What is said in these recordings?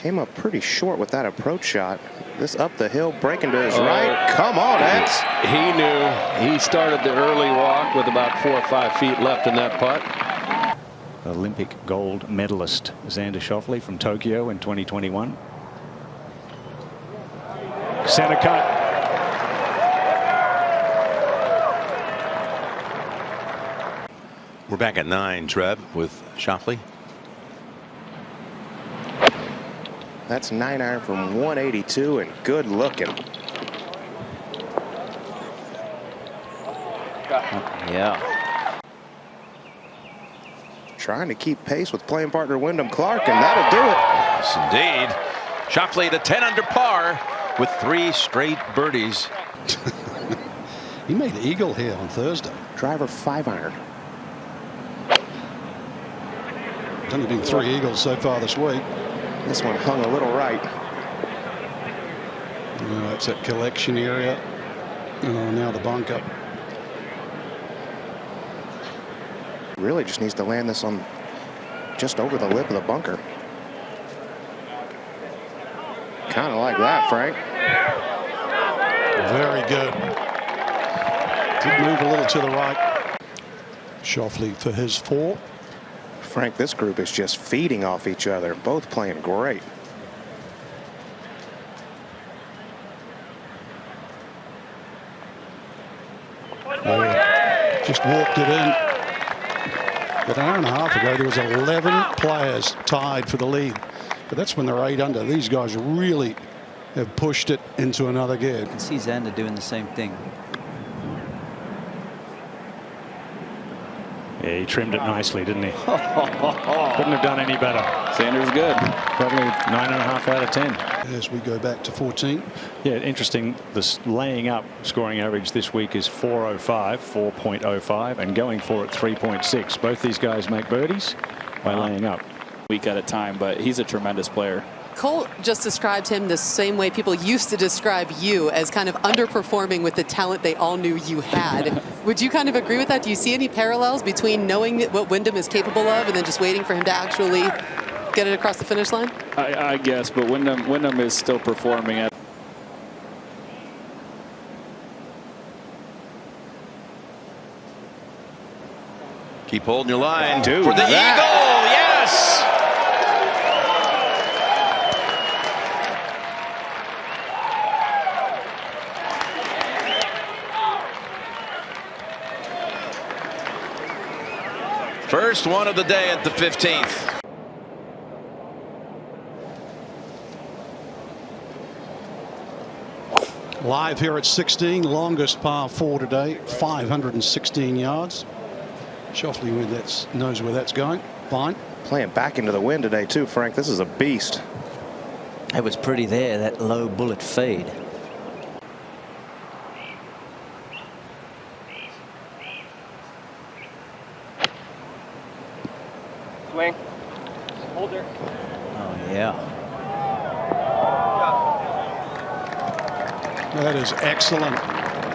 Came up pretty short with that approach shot. This up the hill, breaking to his right. Come on, X. He knew. He started the early walk with about 4 or 5 feet left in that putt. Olympic gold medalist Xander Schauffele from Tokyo in 2021. Center cut. We're back at 9, Trev, with Schauffele. That's 9-iron from 182 and good looking. Yeah. Trying to keep pace with playing partner Wyndham Clark, and that'll do it. Yes, indeed. Schauffele to 10 under par with 3 straight birdies. He made the eagle here on Thursday. Driver 5-iron. There's only been 3 eagles so far this week. This one hung a little right. That's that collection area. Now the bunker. Really just needs to land this on just over the lip of the bunker. Kind of like that, Frank. Very good. Did move a little to the right. Schauffele for his 4. Frank, this group is just feeding off each other. Both playing great. Just walked it in. But an hour and a half ago, there was 11 players tied for the lead. But that's when they're 8 under. These guys really have pushed it into another gear. You can see Xander doing the same thing. Yeah, he trimmed it nicely, didn't he? Couldn't have done any better. Xander's good. Probably 9.5 out of 10. As we go back to 14. Yeah, interesting. This laying up scoring average this week is 4.05, and going for it 3.6. Both these guys make birdies by laying up. Week at a time, but he's a tremendous player. Cole just described him the same way people used to describe you, as kind of underperforming with the talent they all knew you had. Would you kind of agree with that? Do you see any parallels between knowing what Wyndham is capable of and then just waiting for him to actually get it across the finish line? I guess, but Wyndham is still performing at. Keep holding your line Dude, for the eagle. Yes. First one of the day at the 15th. Live here at 16, longest par 4 today, 516 yards. Schauffele knows where that's going. Fine. Playing back into the wind today too, Frank. This is a beast. It was pretty there, that low bullet fade. Swing. Hold her. Oh, yeah. That is excellent.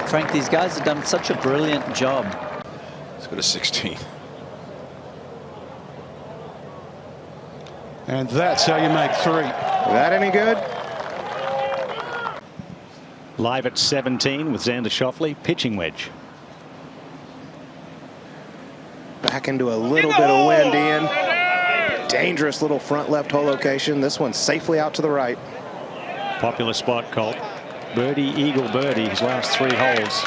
Frank, these guys have done such a brilliant job. Let's go to 16. And that's how you make 3. That any good? Live at 17 with Xander Schauffele, pitching wedge. Back into a little bit of wind, Ian. Dangerous little front left hole location. This one's safely out to the right. Popular spot, Colt. Birdie, eagle, birdie, his last 3 holes.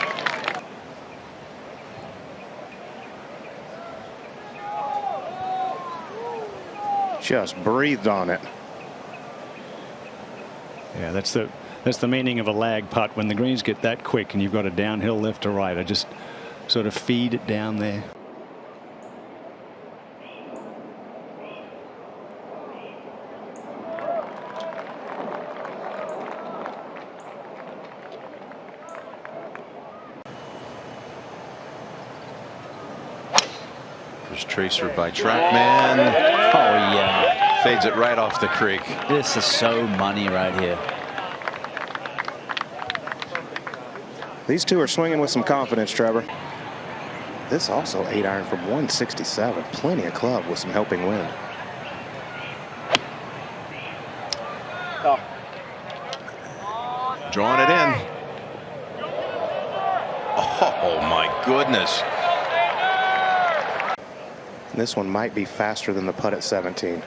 Just breathed on it. Yeah, that's the meaning of a lag putt. When the greens get that quick and you've got a downhill left to right, I just sort of feed it down there. There's Tracer by Trackman. Oh, yeah. Fades it right off the creek. This is so money right here. These two are swinging with some confidence, Trevor. This also 8-iron from 167. Plenty of club with some helping wind. Tough. Drawing it in. Oh my goodness. This one might be faster than the putt at 17.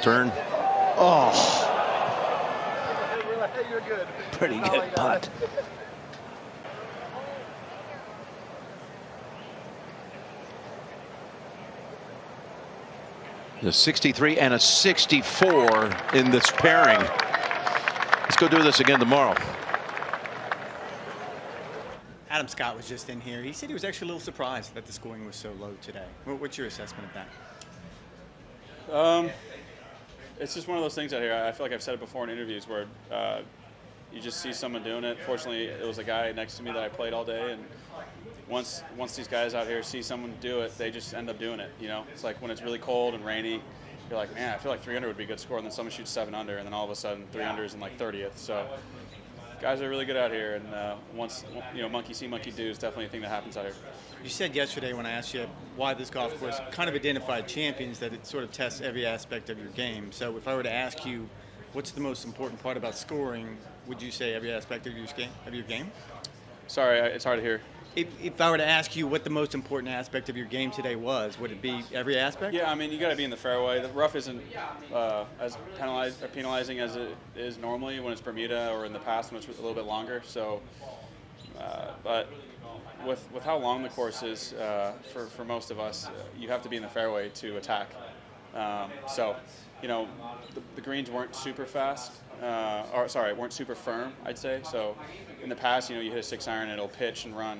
Turn. Oh. Pretty good putt. The 63 and a 64 in this pairing. Let's go do this again tomorrow. Adam Scott was just in here. He said he was actually a little surprised that the scoring was so low today. What's your assessment of that? It's just one of those things out here. I feel like I've said it before in interviews where you just see someone doing it. Fortunately, it was a guy next to me that I played all day, and once these guys out here see someone do it, they just end up doing it. You know, it's like when it's really cold and rainy, you're like, man, I feel like 300 would be a good score, and then someone shoots 7 under, and then all of a sudden 300 is in like 30th. So guys are really good out here, and once monkey see, monkey do is definitely a thing that happens out here. You said yesterday when I asked you why this golf course kind of identified champions, that it sort of tests every aspect of your game. So if I were to ask you what's the most important part about scoring, would you say every aspect of your game? Sorry, it's hard to hear. If I were to ask you what the most important aspect of your game today was, would it be every aspect? Yeah, I mean, you got to be in the fairway. The rough isn't as penalizing as it is normally when it's Bermuda or in the past when it's a little bit longer. So, but with how long the course is for most of us, you have to be in the fairway to attack. So, the greens weren't super fast. Weren't super firm, I'd say. So in the past, you hit a 6-iron and it'll pitch and run,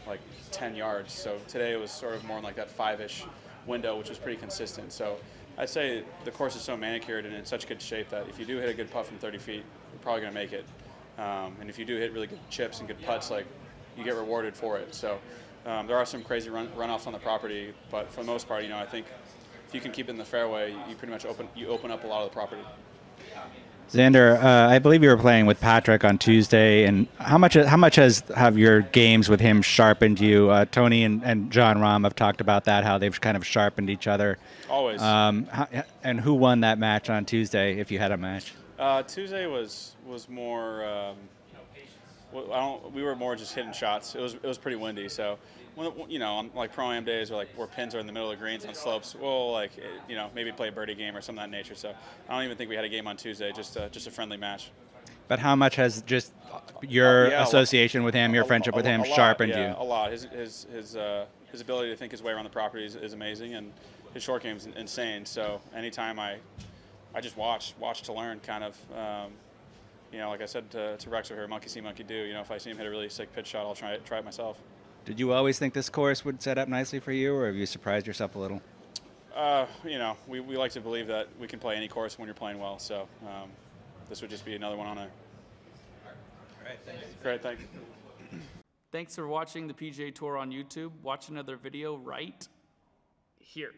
like 10 yards. So today it was sort of more in like that 5-ish window, which was pretty consistent. So I'd say the course is so manicured and in such good shape that if you do hit a good putt from 30 feet, you're probably going to make it. And if you do hit really good chips and good putts, like you get rewarded for it. So there are some crazy runoffs on the property, but for the most part, I think if you can keep it in the fairway, you pretty much open up a lot of the property. Xander, I believe you were playing with Patrick on Tuesday, and how much have your games with him sharpened you? Tony and John Rahm have talked about that, how they've kind of sharpened each other. Always. And who won that match on Tuesday, if you had a match? Tuesday was more. We were more just hitting shots. It was pretty windy, so. On like pro-am days where pins are in the middle of the greens on slopes, we'll maybe play a birdie game or something of that nature. So I don't even think we had a game on Tuesday, just a friendly match. But how much has just your association with him, your friendship with him, sharpened you? A lot. His ability to think his way around the property is amazing, and his short game is insane. So anytime I just watch to learn, kind of. Like I said to Rex over here, monkey see, monkey do. If I see him hit a really sick pitch shot, I'll try it myself. Did you always think this course would set up nicely for you, or have you surprised yourself a little? We like to believe that we can play any course when you're playing well. So this would just be another one on there. All right, thanks. Great, thanks. Thanks for watching the PGA Tour on YouTube. Watch another video right here.